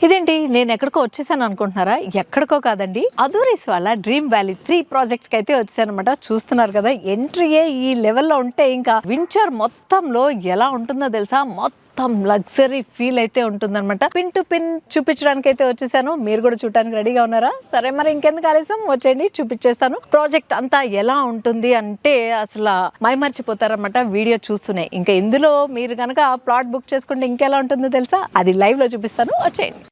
ఇదేంటి నేను ఎక్కడికో వచ్చేసాను అనుకుంటున్నారా? ఎక్కడికో కాదండి, అదూరీస్ వాళ్ళ డ్రీమ్ వ్యాలీ 3 ప్రాజెక్ట్ కి అయితే వచ్చాను అనమాట. చూస్తున్నారు కదా, ఎంట్రీయే ఈ లెవెల్లో ఉంటే ఇంకా వించర్ మొత్తంలో ఎలా ఉంటుందో తెలుసా? మొత్తం లగ్జరీ ఫీల్ అయితే ఉంటుందన్నమాట. పిన్ టు పిన్ చూపించడానికి అయితే వచ్చేసాను. మీరు కూడా చూడడానికి రెడీగా ఉన్నారా? సరే, మరి ఇంకెందుకు ఆలస్యం, వచ్చేయండి చూపించేస్తాను. ప్రాజెక్ట్ అంతా ఎలా ఉంటుంది అంటే అసలు మైమర్చిపోతారన్నమాట వీడియో చూస్తూనే. ఇంకా ఇందులో మీరు కనుక ప్లాట్ బుక్ చేసుకుంటే ఇంకెలా ఉంటుందో తెలుసా? అది లైవ్ లో చూపిస్తాను, వచ్చేయండి.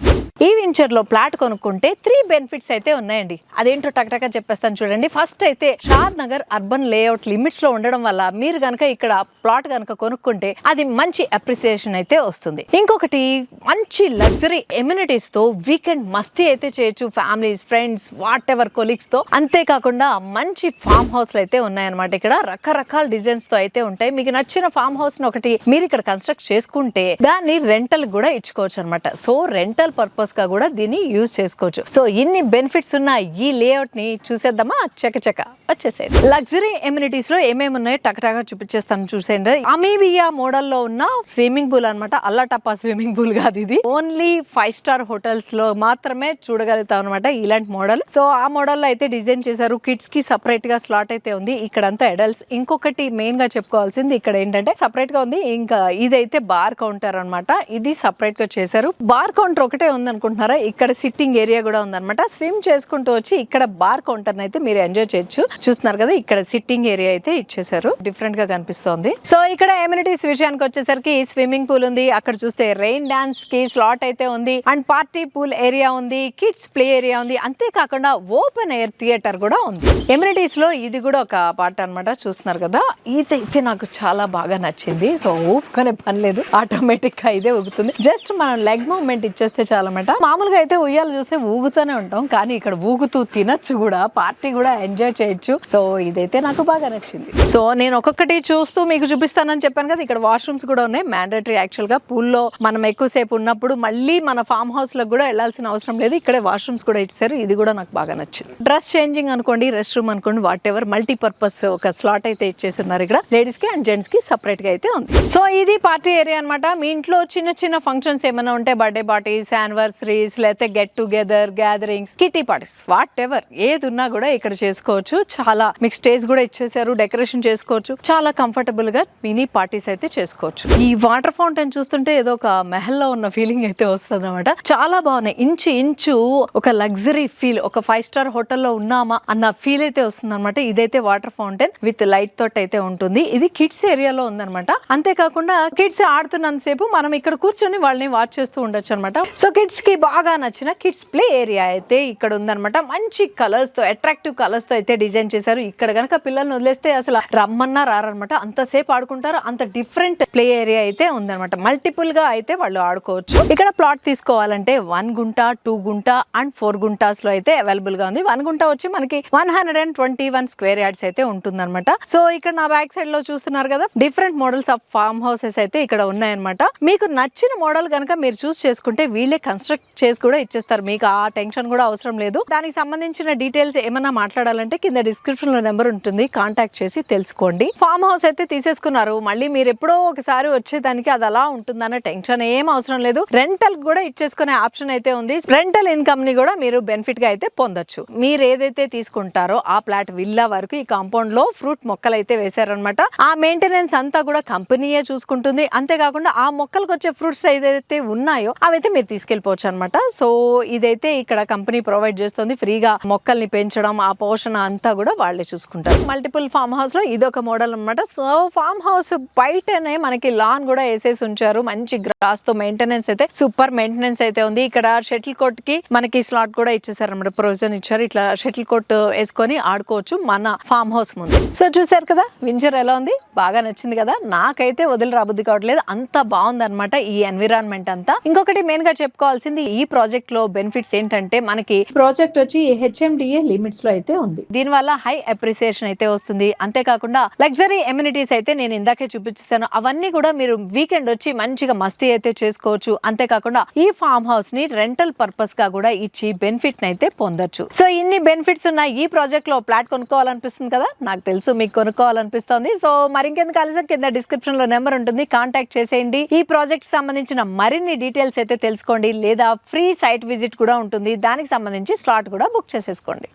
ఈ వెంచర్ లో ప్లాట్ కొనుక్కుంటే 3 బెనిఫిట్స్ అయితే ఉన్నాయండి. అదేంటో టక్టగా చెప్పేస్తాను చూడండి. ఫస్ట్ అయితే షాద్ నగర్ అర్బన్ లేఅవుట్ లిమిట్స్ లో ఉండడం వల్ల మీరు గనక ఇక్కడ ప్లాట్ గనక కొనుక్కుంటే అది మంచి అప్రిసియేషన్ అయితే వస్తుంది. ఇంకొకటి, మంచి లగ్జరీ ఎమ్యూనిటీస్ తో వీకెండ్ మస్తీ అయితే చేయొచ్చు, families, friends, what ever colleagues తో. అంతేకాకుండా మంచి ఫామ్ హౌస్లు అయితే ఉన్నాయన్నమాట. ఇక్కడ రకరకాల డిజైన్స్ తో అయితే ఉంటాయి. మీకు నచ్చిన ఫామ్ హౌస్ ఒకటి మీరు ఇక్కడ కన్స్ట్రక్ట్ చేసుకుంటే దాన్ని రెంటల్ కూడా ఇచ్చుకోవచ్చు అనమాట. సో రెంటల్ పర్పస్ గా కూడా దీన్ని యూజ్ చేసుకోవచ్చు. సో ఇన్ని బెనిఫిట్స్ ఉన్న ఈ లేఅవుట్ ని చూసేద్దామా? చకచక వచ్చేసేయండి. లగ్జరీ ఎమ్యూనిటీస్ లో ఏమేమి ఉన్నాయో టకటగా చూపించేస్తాను, చూసేయండి. అమీబియా మోడల్ లో ఉన్న స్విమ్మింగ్ పూల్ అనమాట. అల్లటప్పా స్విమ్మింగ్ పూల్ కాదు ఇది, ఓన్లీ 5 స్టార్ హోటల్స్ లో మాత్రమే చూడగలుగుతాం అనమాట ఇలాంటి మోడల్. సో ఆ మోడల్ లో అయితే డిజైన్ చేశారు. కిడ్స్ కి సపరేట్ గా స్లాట్ అయితే ఉంది, ఇక్కడంతా అడల్ట్స్. ఇంకొకటి మెయిన్ గా చెప్పుకోవాల్సింది, ఇక్కడ ఏంటంటే సపరేట్ గా ఉంది. ఇంకా ఇదైతే బార్ కౌంటర్ అనమాట. ఇది సపరేట్ గా చేశారు. బార్ కౌంటర్ ఒకటే ఉంది అనుకుంటున్నారా? ఇక్కడ సిట్టింగ్ ఏరియా కూడా ఉందన్నమాట. స్విమ్ చేసుకుంటూ వచ్చి ఇక్కడ బార్ కౌంటర్ అయితే మీరు ఎంజాయ్ చేయొచ్చు. చూస్తున్నారు కదా, ఇక్కడ సిట్టింగ్ ఏరియా అయితే ఇచ్చేసారు, డిఫరెంట్ గా కనిపిస్తోంది. సో ఇక్కడ ఎమ్యూనిటీస్ విషయానికి వచ్చేసరికి స్విమ్మింగ్ పూల్ ఉంది, అక్కడ చూస్తే రెయిన్ డాన్స్ కి స్లాట్ అయితే ఉంది, అండ్ పార్టీ పూల్ ఏరియా ఉంది, కిడ్స్ ప్లే ఏరియా ఉంది. అంతేకాకుండా ఓపెన్ ఎయిర్ థియేటర్ కూడా ఉంది. ఎమ్యూనిటీస్ లో ఇది కూడా ఒక పార్ట్ అనమాట. చూస్తున్నారు కదా, ఇదైతే నాకు చాలా బాగా నచ్చింది. సో ఊపుకునే పని లేదు, ఆటోమేటిక్ గా ఇదే ఊగుతుంది. జస్ట్ మనం లెగ్ మూవ్మెంట్ ఇచ్చేస్తే చాలా. మామూలుగా అయితే ఉయ్యాలు చూస్తే ఊగుతూనే ఉంటాం, కానీ ఇక్కడ ఊగుతూ తినచ్చు కూడా, పార్టీ కూడా ఎంజాయ్ చేయొచ్చు. సో ఇదైతే నాకు బాగా నచ్చింది. సో నేను ఒక్కొక్కటి చూస్తూ మీకు చూపిస్తానని చెప్పాను కదా. ఇక్కడ వాష్రూమ్స్ కూడా ఉన్నాయి, మ్యాండేటరీ. యాక్చువల్ గా పూల్లో మనం ఎక్కువసేపు ఉన్నప్పుడు మళ్ళీ మన ఫామ్ హౌస్ లో కూడా వెళ్లాల్సిన అవసరం లేదు, ఇక్కడే వాష్రూమ్స్ కూడా ఇచ్చారు. ఇది కూడా నాకు బాగా నచ్చింది. డ్రెస్ చేంజింగ్ అనుకోండి, రెస్ట్ రూమ్ అనుకోండి, వాట్ ఎవర్ మల్టీపర్పస్ ఒక స్లాట్ అయితే ఇచ్చేస్తున్నారు. ఇక్కడ లేడీస్ కి అండ్ జెంట్స్ కి సపరేట్ గా అయితే ఉంది. సో ఇది పార్టీ ఏరియా అనమాట. మీ ఇంట్లో చిన్న చిన్న ఫంక్షన్స్ ఏమైనా ఉంటే, బర్త్డే పార్టీస్, యానివర్సరీస్, లేకపోతే get together, gatherings, kitty parties, what ever ఏది ఉన్నా కూడా ఇక్కడ చేసుకోవచ్చు. చాలా మీకు స్టేజ్ కూడా ఇచ్చేసారు, డెకరేషన్ చేసుకోవచ్చు. చాలా కంఫర్టబుల్ గా మినీ పార్టీస్ అయితే చేసుకోవచ్చు. ఈ వాటర్ ఫౌంటైన్ చూస్తుంటే ఏదో ఒక మెహల్లో ఉన్న ఫీలింగ్ అయితే వస్తుంది అనమాట. చాలా బాగున్నాయి. ఇంచు ఇంచు ఒక లగ్జరీ ఫీల్, ఒక 5 స్టార్ హోటల్లో ఉన్నామా అన్న ఫీల్ అయితే వస్తుంది అనమాట. ఇదైతే వాటర్ ఫౌంటైన్ విత్ లైట్ తోటి అయితే ఉంటుంది. ఇది కిడ్స్ ఏరియాలో ఉందన్నమాట. అంతేకాకుండా కిడ్స్ ఆడుతున్నంతసేపు మనం ఇక్కడ కూర్చొని వాళ్ళని వాచ్ చేస్తూ ఉండొచ్చు అనమాట. సో కిడ్స్ కి బాగా నచ్చిన కిడ్స్ ప్లే ఏరియా అయితే ఇక్కడ ఉందన్నమాట. మంచి కలర్స్ తో, అట్రాక్టివ్ కలర్స్ తో అయితే డిజైన్ చేశారు. ఇక్కడ గనక పిల్లల్ని వదిలేస్తే అసలు రమ్మన్నా రారనమాట, అంతసేపు ఆడుకుంటారు. అంత డిఫరెంట్ ప్లే ఏరియా అయితే ఉందన్నమాట. మల్టిపుల్ గా అయితే వాళ్ళు ఆడుకోవచ్చు. ఇక్కడ ప్లాట్ తీసుకోవాలంటే 1 గుంట, 2 గుంట అండ్ 4 గుంటాస్ లో అయితే అవైలబుల్ గా ఉంది. 1 గుంట వచ్చి మనకి 121 స్క్వేర్ యార్డ్స్ అయితే ఉంటుందన్నమాట. సో ఇక్కడ నా బ్యాక్ సైడ్ లో చూస్తున్నారు కదా, different models of form houses అయితే ఇక్కడ ఉన్నాయన్నమాట. మీకు నచ్చిన మోడల్ కనుక మీరు చూస్ చేసుకుంటే వీళ్ళే కన్స్ట్రక్ట్ చేసి కూడా ఇచ్చేస్తారు. మీకు ఆ టెన్షన్ కూడా అవసరం లేదు. దానికి సంబంధించిన డీటెయిల్స్ ఏమైనా మాట్లాడాలంటే కింద డిస్క్రిప్షన్ లో నెంబర్ ఉంటుంది, కాంటాక్ట్ చేసి తెలుసుకోండి. ఫామ్ హౌస్ అయితే తీసేసుకున్నారు, మళ్ళీ మీరు ఎప్పుడో ఒకసారి వచ్చేదానికి అది అలా ఉంటుందన్న టెన్షన్ ఏం అవసరం లేదు. రెంటల్ కూడా ఇచ్చేసుకునే ఆప్షన్ అయితే ఉంది. రెంటల్ ఇన్కమ్ ని కూడా మీరు బెనిఫిట్ గా అయితే పొందొచ్చు. మీరు ఏదైతే తీసుకుంటారో ఆ ప్లాట్ విల్లా వరకు ఈ కాంపౌండ్ లో ఫ్రూట్ మొక్కలు అయితే వేశారనమాట. ఆ మెయింటెనెన్స్ అంతా కూడా కంపెనీయే చూసుకుంటుంది. అంతేకాకుండా ఆ మొక్కలకు వచ్చే ఫ్రూట్స్ ఏదైతే ఉన్నాయో అవైతే మీరు తీసుకెళ్లిపోవచ్చు అనమాట. సో ఇదైతే ఇక్కడ కంపెనీ ప్రొవైడ్ చేస్తుంది ఫ్రీగా. మొక్కల్ని పెంచడం, ఆ పోషణ అంతా కూడా వాళ్ళే చూసుకుంటారు. మల్టిపుల్ ఫామ్ హౌస్ లో ఇదొక మోడల్ అనమాట. సో ఫామ్ హౌస్ బయటనే మనకి లాన్ కూడా వేసేసి ఉంచారు. మంచి గ్రాస్ తో మెయింటెనెన్స్ అయితే సూపర్ మెయింటెనెన్స్ అయితే ఉంది. ఇక్కడ షటిల్ కోర్ట్ కి మనకి స్లాట్ కూడా ఇచ్చేసారు అనమాట, ప్రొవిజన్ ఇచ్చారు. ఇట్లా షటిల్ కోర్ట్ వేసుకొని ఆడుకోవచ్చు మన ఫామ్ హౌస్ ముందు. సో చూసారు కదా వించర్ ఎలా ఉంది, బాగా నచ్చింది కదా. నాకైతే వదిలి రాబుద్ది కావట్లేదు, అంత బాగుంది అనమాట ఈ ఎన్విరాన్మెంట్ అంతా. ఇంకొకటి మెయిన్ గా చెప్పుకోవాల్సింది, ఈ ప్రాజెక్ట్ లో బెనిఫిట్స్ ఏంటంటే మనకి ప్రాజెక్ట్ వచ్చి HMDA లిమిట్స్ లో అయితే ఉంది. దీని వల్ల హై అప్రిసియేషన్ అయితే వస్తుంది. అంతేకాకుండా లగ్జరీ ఎమ్యూనిటీస్ అయితే నేను ఇందాకే చూపించాను, అవన్నీ కూడా మీరు వీకెండ్ వచ్చి మంచిగా మస్తీ అయితే చేసుకోవచ్చు. అంతేకాకుండా ఈ ఫామ్ హౌస్ ని రెంటల్ పర్పస్ గా కూడా ఇచ్చి బెనిఫిట్ అయితే పొందొచ్చు. సో ఇన్ని బెనిఫిట్స్ ఉన్న ఈ ప్రాజెక్ట్ లో ఫ్లాట్ కొనుక్కోవాలనిపిస్తుంది కదా, నాకు తెలుసు మీకు కొనుక్కోవాలనిపిస్తుంది. సో మరింకెందుకు ఆలస్యం, కింద డిస్క్రిప్షన్ లో నెంబర్ ఉంటుంది, కాంటాక్ట్ చేసేయండి. ఈ ప్రాజెక్ట్ సంబంధించిన మరిన్ని డీటెయిల్స్ అయితే తెలుసుకోండి. లేదా ఫ్రీ సైట్ విజిట్ కూడా ఉంటుంది. దానికి సంబంధించి స్లాట్ కూడా బుక్ చేసేసుకోండి.